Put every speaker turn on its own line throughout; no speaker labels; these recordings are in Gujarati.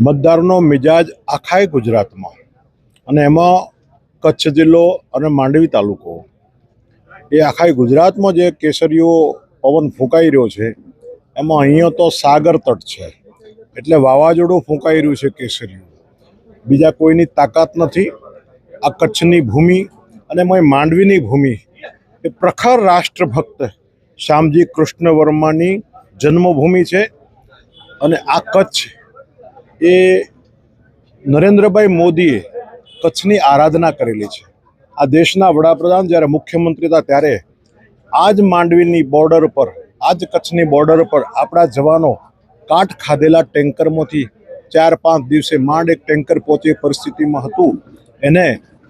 મતદારનો મિજાજ આખાય ગુજરાતમાં અને એમાં કચ્છ જિલ્લો અને માંડવી તાલુકો એ આખાય ગુજરાતમાં જે કેસરીઓ પવન ફૂંકાઈ રહ્યો છે એમાં અહીંયા તો સાગર તટ છે એટલે વાવાઝોડું ફૂંકાઈ રહ્યું છે કેસરીઓ. બીજા કોઈની તાકાત નથી. આ કચ્છની ભૂમિ અને એમાં માંડવીની ભૂમિ એ પ્રખર રાષ્ટ્રભક્ત શ્યામજી કૃષ્ણ વર્માની જન્મભૂમિ છે અને આ કચ્છ એ નરેન્દ્રભાઈ મોદીએ કચ્છની આરાધના કરેલી છે. આ દેશના વડાપ્રધાન જ્યારે મુખ્યમંત્રી હતા ત્યારે આ જ માંડવીની બોર્ડર પર, આ જ કચ્છની બોર્ડર પર આપણા જવાનો કાંઠ ખાધેલા ટેન્કરમાંથી 4-5 દિવસે માંડ એક ટેન્કર પહોંચી પરિસ્થિતિમાં હતું. એને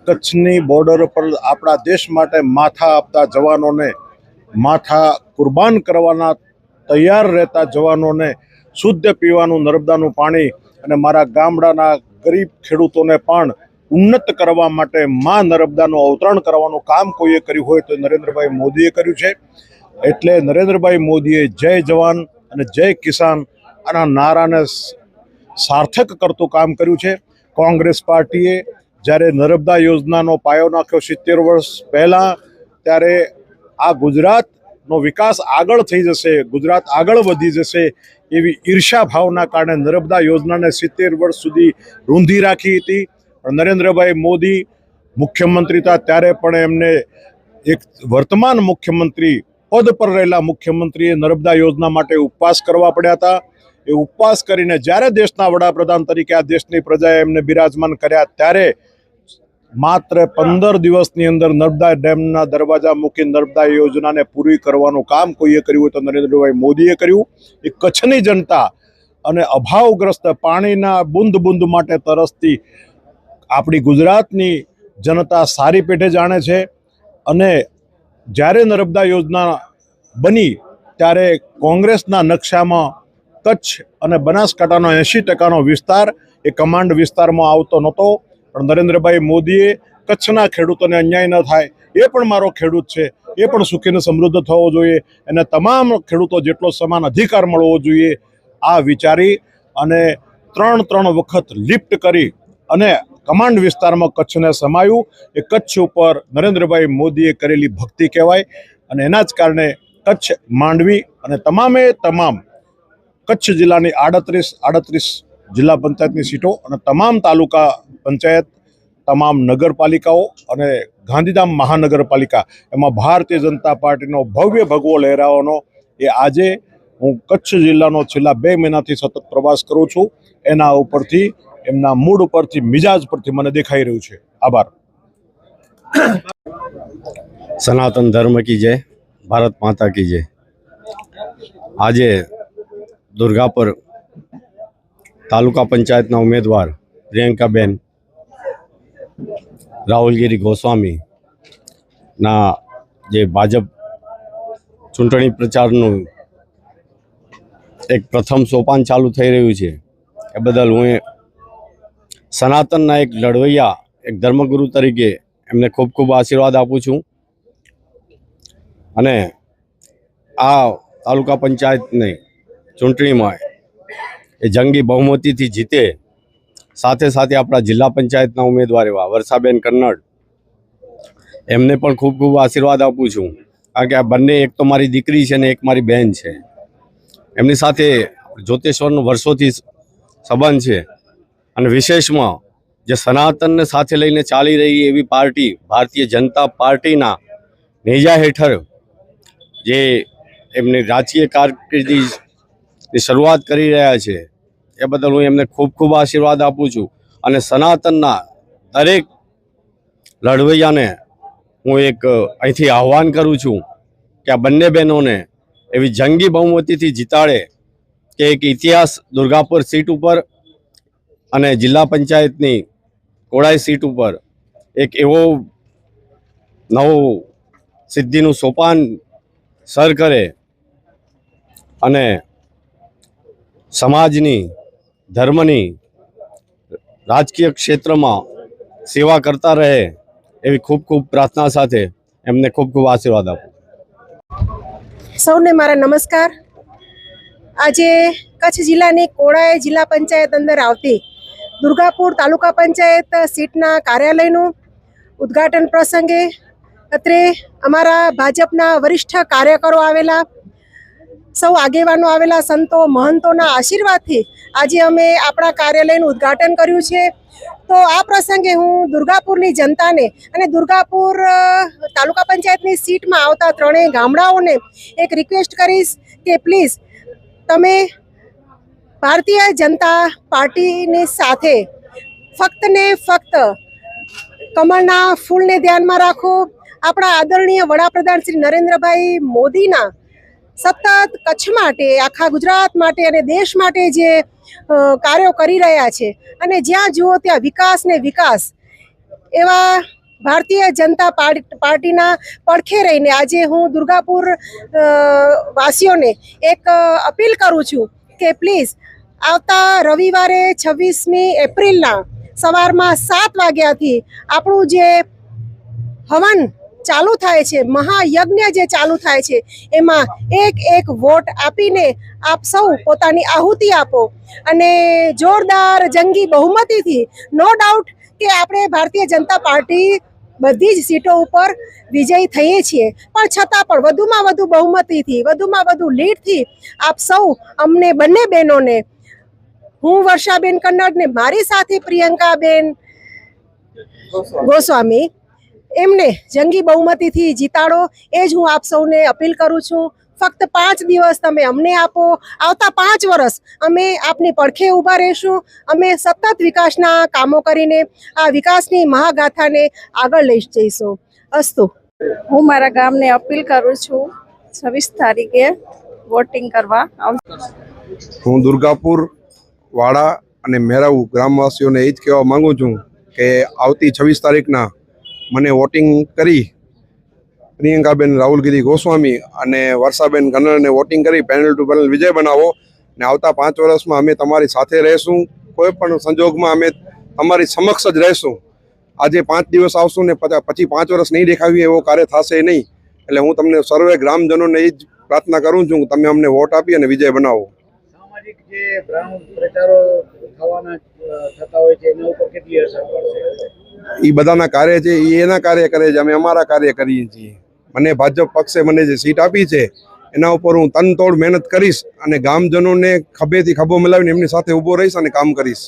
કચ્છની બોર્ડર પર આપણા દેશ માટે માથા આપતા જવાનોને, માથા કુરબાન કરવાના તૈયાર રહેતા જવાનોને શુદ્ધ પીવાનું નર્મદાનું પાણી અને મારા ગામડાના ગરીબ ખેડૂતોને પણ ઉન્નત કરવા માટે મા નર્મદાનું અવતરણ કરવાનું કામ કોઈએ કર્યું હોય તો નરેન્દ્રભાઈ મોદીએ કર્યું છે. એટલે નરેન્દ્રભાઈ મોદીએ જય જવાન અને જય કિસાન આના નારાને સાર્થક કરતું કામ કર્યું છે. કોંગ્રેસ પાર્ટીએ જ્યારે નર્મદા યોજનાનો પાયો નાખ્યો 70 વર્ષ પહેલાં, ત્યારે આ ગુજરાતનો વિકાસ આગળ થઈ જશે, ગુજરાત આગળ વધી જશે એવી ઈર્ષા ભાવના કારણે નર્મદા યોજનાને 70 વર્ષ સુધી રૂંધી રાખી હતી. નરેન્દ્રભાઈ મોદી મુખ્યમંત્રી હતા ત્યારે પણ એમને એક વર્તમાન મુખ્યમંત્રી પદ પર રહેલા મુખ્યમંત્રીએ નર્મદા યોજના માટે ઉપવાસ કરવા પડ્યા હતા. એ ઉપવાસ કરીને જ્યારે દેશના વડાપ્રધાન તરીકે આ દેશની પ્રજાએ એમને બિરાજમાન કર્યા ત્યારે માત્ર 15 દિવસની અંદર નર્મદા ડેમના દરવાજા મૂકી નર્મદા યોજનાને પૂરી કરવાનું કામ કોઈએ કર્યું હોય તો નરેન્દ્રભાઈ મોદીએ કર્યું. એ કચ્છની જનતા અને અભાવગ્રસ્ત પાણીના બુંદ બુંદ માટે તરસતી આપણી ગુજરાતની જનતા સારી પેઠે જાણે છે. અને જ્યારે નર્મદા યોજના બની ત્યારે કોંગ્રેસના નકશામાં કચ્છ અને બનાસકાંઠાનો 80% વિસ્તાર એ કમાન્ડ વિસ્તારમાં આવતો નહોતો. પણ નરેન્દ્રભાઈ મોદીએ કચ્છના ખેડૂતોને અન્યાય ન થાય, એ પણ મારો ખેડૂત છે, એ પણ સુખીને સમૃદ્ધ થવો જોઈએ, એને તમામ ખેડૂતો જેટલો સમાન અધિકાર મળવો જોઈએ, આ વિચારી અને 3 વખત લિફ્ટ કરી અને કમાન્ડ વિસ્તારમાં કચ્છને સમાયું. એ કચ્છ ઉપર નરેન્દ્રભાઈ મોદીએ કરેલી ભક્તિ કહેવાય. અને એના જ કારણે કચ્છ, માંડવી અને તમામે તમામ કચ્છ જિલ્લાની 38 જિલ્લા પંચાયતની સીટો અને તમામ તાલુકા પંચાયત, તમામ નગરપાલિકાઓ અને ગાંધીધામ મહાનગરપાલિકા એમાં ભારતીય જનતા પાર્ટીનો ભવ્ય ભગવો લહેરાવાનો એ આજે હું કચ્છ જિલ્લાનો છેલ્લા 2 મહિનાથી સતત પ્રવાસ કરું છું. એના ઉપરથી, એમના મૂડ ઉપરથી, મિજાજ પરથી મને દેખાઈ રહ્યું છે. આભાર.
સનાતન ધર્મ કી જય, ભારત માતા કી જય. આજે દુર્ગાપુર તાલુકા પંચાયતના ઉમેદવાર પ્રિયંકાબેન રાહુલગીરી ગોસ્વામીના જે ભાજપ ચૂંટણી પ્રચારનું એક પ્રથમ સોપાન ચાલુ થઈ રહ્યું છે એ બદલ હું સનાતનના એક લડવૈયા, એક ધર્મગુરુ તરીકે એમને ખૂબ ખૂબ આશીર્વાદ આપું છું. અને આ તાલુકા પંચાયતની ચૂંટણીમાં એ જંગી બહુમતીથી જીતે, સાથે સાથે આપણા જિલ્લા પંચાયતના ઉમેદવાર એવા વર્ષાબેન કન્નડ, એમને પણ ખૂબ ખૂબ આશીર્વાદ આપું છું. કારણ કે આ બંને, એક તો મારી દીકરી છે ને એક મારી બહેન છે. એમની સાથે જ્યોતેશ્વરનો વર્ષોથી સંબંધ છે. અને વિશેષમાં જે સનાતનને સાથે લઈને ચાલી રહી એવી પાર્ટી ભારતીય જનતા પાર્ટીના નેજા હેઠળ જે એમની રાજકીય કારકિર્દીની શરૂઆત કરી રહ્યા છે એ બદલ હું એમને ખૂબ ખૂબ આશીર્વાદ આપું છું. અને સનાતનના દરેક લડવૈયાને હું એક અહીંથી આહ્વાન કરું છું કે આ બંને બહેનોને એવી જંગી બહુમતીથી જીતાડે કે એક ઇતિહાસ દુર્ગાપુર સીટ ઉપર અને જિલ્લા પંચાયતની કોડાઈ સીટ ઉપર એક એવો નવો સિદ્ધિનું સોપાન સર કરે અને સમાજની, ધર્મની, રાજકીય ક્ષેત્રમાં સેવા કરતા રહે એવી ખૂબ ખૂબ પ્રાર્થના સાથે એમને ખૂબ ખૂબ આશીર્વાદ આપું.
સૌને મારા નમસ્કાર. આજે કચ્છ જિલ્લાની કોળાએ જિલ્લા પંચાયત અંદર આવતી દુર્ગાપુર તાલુકા પંચાયત સીટના કાર્યાલયનું ઉદ્ઘાટન પ્રસંગે અત્રે અમારા ભાજપના વરિષ્ઠ કાર્યકરો આવેલા, સૌ આગેવાનો આવેલા, સંતો મહંતોના આશીર્વાદથી આજે અમે આપણા કાર્યાલયનું ઉદ્ઘાટન કર્યું છે. તો આ પ્રસંગે હું દુર્ગાપુરની જનતાને અને દુર્ગાપુર તાલુકા પંચાયતની સીટમાં આવતા ત્રણેય ગામડાઓને એક રિક્વેસ્ટ કરીશ કે પ્લીઝ તમે ભારતીય જનતા પાર્ટીની સાથે ફક્ત ને ફક્ત કમળના ફૂલને ધ્યાનમાં રાખો. આપણા આદરણીય વડાપ્રધાન શ્રી નરેન્દ્રભાઈ મોદીના સતત કચ્છ માટે, આખા ગુજરાત માટે અને દેશ માટે જે કાર્યો કરી રહ્યા છે અને જ્યાં જુઓ ત્યાં વિકાસ ને વિકાસ, એવા ભારતીય જનતા પાર્ટીના પડખે રહીને આજે હું દુર્ગાપુર વાસીઓને એક અપીલ કરું છું કે પ્લીઝ આવતા રવિવારે 26મી એપ્રિલના સવારમાં 7 વાગ્યાથી આપણું જે હવન ચાલુ થાય છે, મહાયજ્ઞ જે ચાલુ થાય છે, એમાં એક વોટ આપીને આપ સૌ પોતાની આહુતિ આપો અને જોરદાર જંગી બહુમતીથી, નો ડાઉટ કે આપણે ભારતીય જનતા પાર્ટી બધી જ સીટો ઉપર વિજયી થઈએ છીએ, પણ છતાં પણ વધુમાં વધુ બહુમતીથી, વધુમાં વધુ લીડથી આપ સૌ અમને બંને બહેનોને, હું વર્ષાબેન કન્નડ ને મારી સાથે પ્રિયંકાબેન ગોસ્વામી, એમને જંગી બહુમતીથી જીતાડો, એ જ હું આપ સૌને અપીલ કરું છું. ફક્ત 5 દિવસ તમે અમને આપો, આવતા 5 વર્ષ અમે આપની પડખે ઊભા રહીશું. અમે સતત વિકાસના કામો કરીને આ વિકાસની મહાગાથાને આગળ લઈ જઈશું. અસ્તુ.
હું મારા ગામને અપીલ કરું છું 26 તારીખે વોટિંગ કરવા આવજો.
હું દુર્ગાપુર, વાડા અને મેરાઉ ગ્રામવાસીઓને એ જ કહેવા માંગુ છું કે આવતી 26 તારીખના મને વોટિંગ કરી પ્રિયંકાબેન રાહુલગીરી ગોસ્વામી અને વર્ષાબેન કન્નડને વોટિંગ કરી પેનલ ટુ પેનલ વિજય બનાવો ને આવતા 5 વર્ષમાં અમે તમારી સાથે રહેશું. કોઈ પણ સંજોગમાં અમે તમારી સમક્ષ જ રહેશું. આજે 5 દિવસ આવશું ને પછી 5 વર્ષ નહીં દેખાવીએ એવો કાર્ય થશે નહીં. એટલે હું તમને સર્વે ગ્રામજનોને એ જ પ્રાર્થના કરું છું કે તમે અમને વોટ આપી અને વિજય બનાવો.
સામાજિક જે પ્રચારો થતા હોય છે એના ઉપર કેટલી અસર પડશે?
એ બધાના કાર્ય છે, એ એના કાર્ય કરે છે, અમે અમારા કાર્ય કરીએ છીએ. મને ભાજપ પક્ષે મને જે સીટ આપી છે એના ઉપર હું તનતોડ મહેનત કરીશ અને ગામજનોને ખભેથી ખભો મિલાવીને એમની સાથે ઊભો રહીશ અને કામ કરીશ.